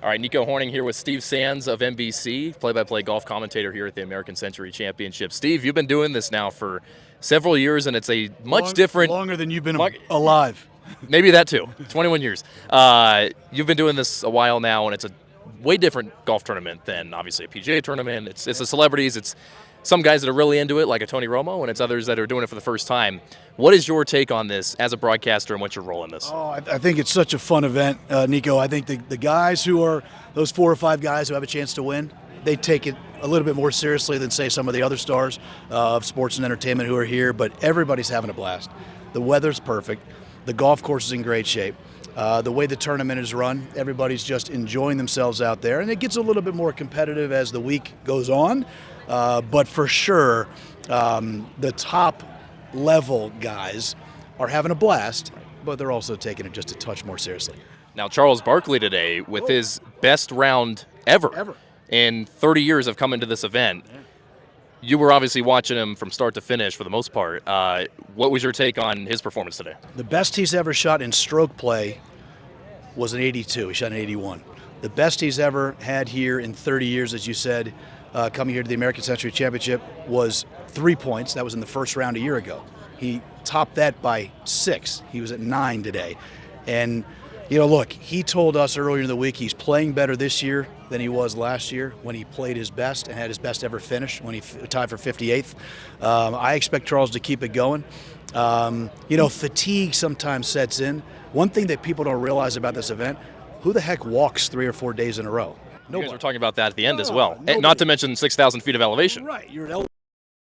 All right, Nico Horning here with Steve Sands of NBC, play-by-play golf commentator here at the American Century Championship. Steve, you've been doing this now for several years, and it's a much different... Longer than you've been alive. Maybe that too, 21 years. You've been doing this a while now, and it's a way different golf tournament than, obviously, a PGA tournament. It's the celebrities. It's some guys that are really into it, like a Tony Romo, and it's others that are doing it for the first time. What is your take on this as a broadcaster, and what's your role in this? Oh, I think it's such a fun event, Nico. I think the guys who are those 4 or 5 guys who have a chance to win, they take it a little bit more seriously than, say, some of the other stars of sports and entertainment who are here, but everybody's having a blast. The weather's perfect. The golf course is in great shape. The way the tournament is run, everybody's just enjoying themselves out there, and it gets a little bit more competitive as the week goes on. But for sure, the top level guys are having a blast, but they're also taking it just a touch more seriously. Now, Charles Barkley today with his best round ever in 30 years of coming to this event. Yeah. You were obviously watching him from start to finish for the most part. What was your take on his performance today? The best he's ever shot in stroke play was an 82. He shot an 81. The best he's ever had here in 30 years, as you said, coming here to the American Century Championship, was 3 points. That was in the first round a year ago. He topped that by 6. He was at 9 today. And, you know, look, he told us earlier in the week he's playing better this year than he was last year when he played his best and had his best ever finish when he tied for 58th. I expect Charles to keep it going. You know, fatigue sometimes sets in. One thing that people don't realize about this event, who the heck walks 3 or 4 days in a row? You guys were talking about that at the end as well. Nobody. Not to mention 6,000 feet of elevation. Right.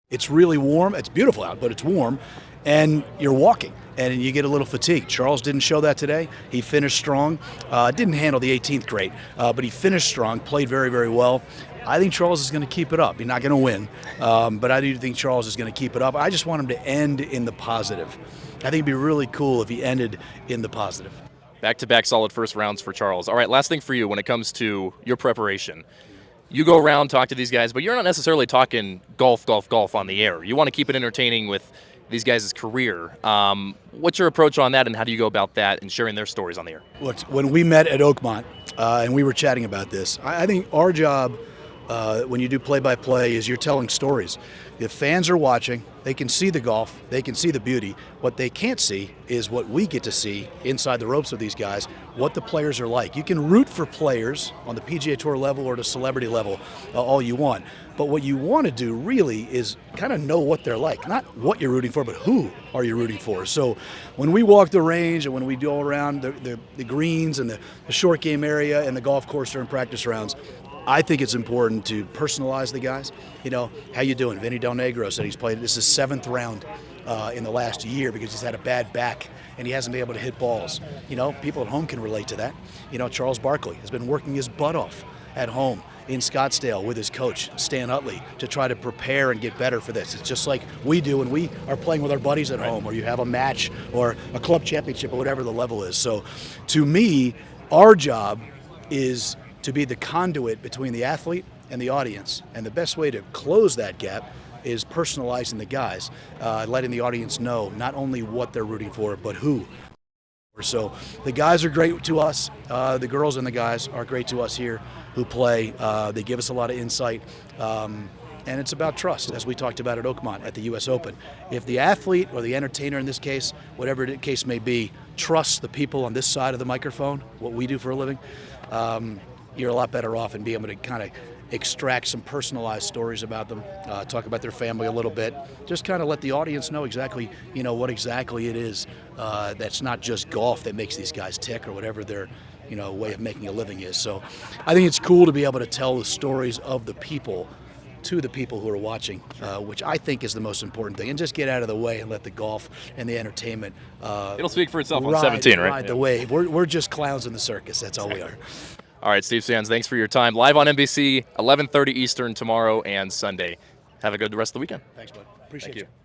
It's really warm. It's beautiful out, but it's warm. And you're walking, and you get a little fatigue. Charles didn't show that today. He finished strong. Didn't handle the 18th great, but he finished strong, played very, very well. I think Charles is going to keep it up. He's not going to win, but I do think Charles is going to keep it up. I just want him to end in the positive. I think it'd be really cool if he ended in the positive. Back-to-back solid first rounds for Charles. All right, last thing for you when it comes to your preparation. You go around, talk to these guys, but you're not necessarily talking golf on the air. You want to keep it entertaining with these guys' career. What's your approach on that, and how do you go about that and sharing their stories on the air? Look, when we met at Oakmont and we were chatting about this, I think our job when you do play-by-play is you're telling stories. The fans are watching. They can see the golf. They can see the beauty. What they can't see is what we get to see inside the ropes of these guys, what the players are like. You can root for players on the PGA Tour level or the celebrity level all you want. But what you want to do really is kind of know what they're like. Not what you're rooting for, but who are you rooting for. So when we walk the range and when we go around the greens and the short game area and the golf course during practice rounds, I think it's important to personalize the guys. You know, how you doing? Vinny Del Negro said he's played, this is his 7th round in the last year because he's had a bad back and he hasn't been able to hit balls. You know, people at home can relate to that. You know, Charles Barkley has been working his butt off at home in Scottsdale with his coach, Stan Utley, to try to prepare and get better for this. It's just like we do when we are playing with our buddies at home, or you have a match or a club championship or whatever the level is. So to me, our job is to be the conduit between the athlete and the audience. And the best way to close that gap is personalizing the guys, letting the audience know not only what they're rooting for, but who. So the guys are great to us. The girls and the guys are great to us here who play. They give us a lot of insight. And it's about trust, as we talked about at Oakmont at the U.S. Open. If the athlete or the entertainer in this case, whatever the case may be, trusts the people on this side of the microphone, what we do for a living, you're a lot better off in being able to kind of extract some personalized stories about them, talk about their family a little bit, just kind of let the audience know exactly, you know, what exactly it is that's not just golf that makes these guys tick or whatever their, you know, way of making a living is. So I think it's cool to be able to tell the stories of the people to the people who are watching, which I think is the most important thing, and just get out of the way and let the golf and the entertainment it'll speak for itself on 17, right? Ride the wave. We're just clowns in the circus. That's all we are. All right, Steve Sands, thanks for your time. Live on NBC, 11:30 Eastern tomorrow and Sunday. Have a good rest of the weekend. Thanks, bud. Appreciate you.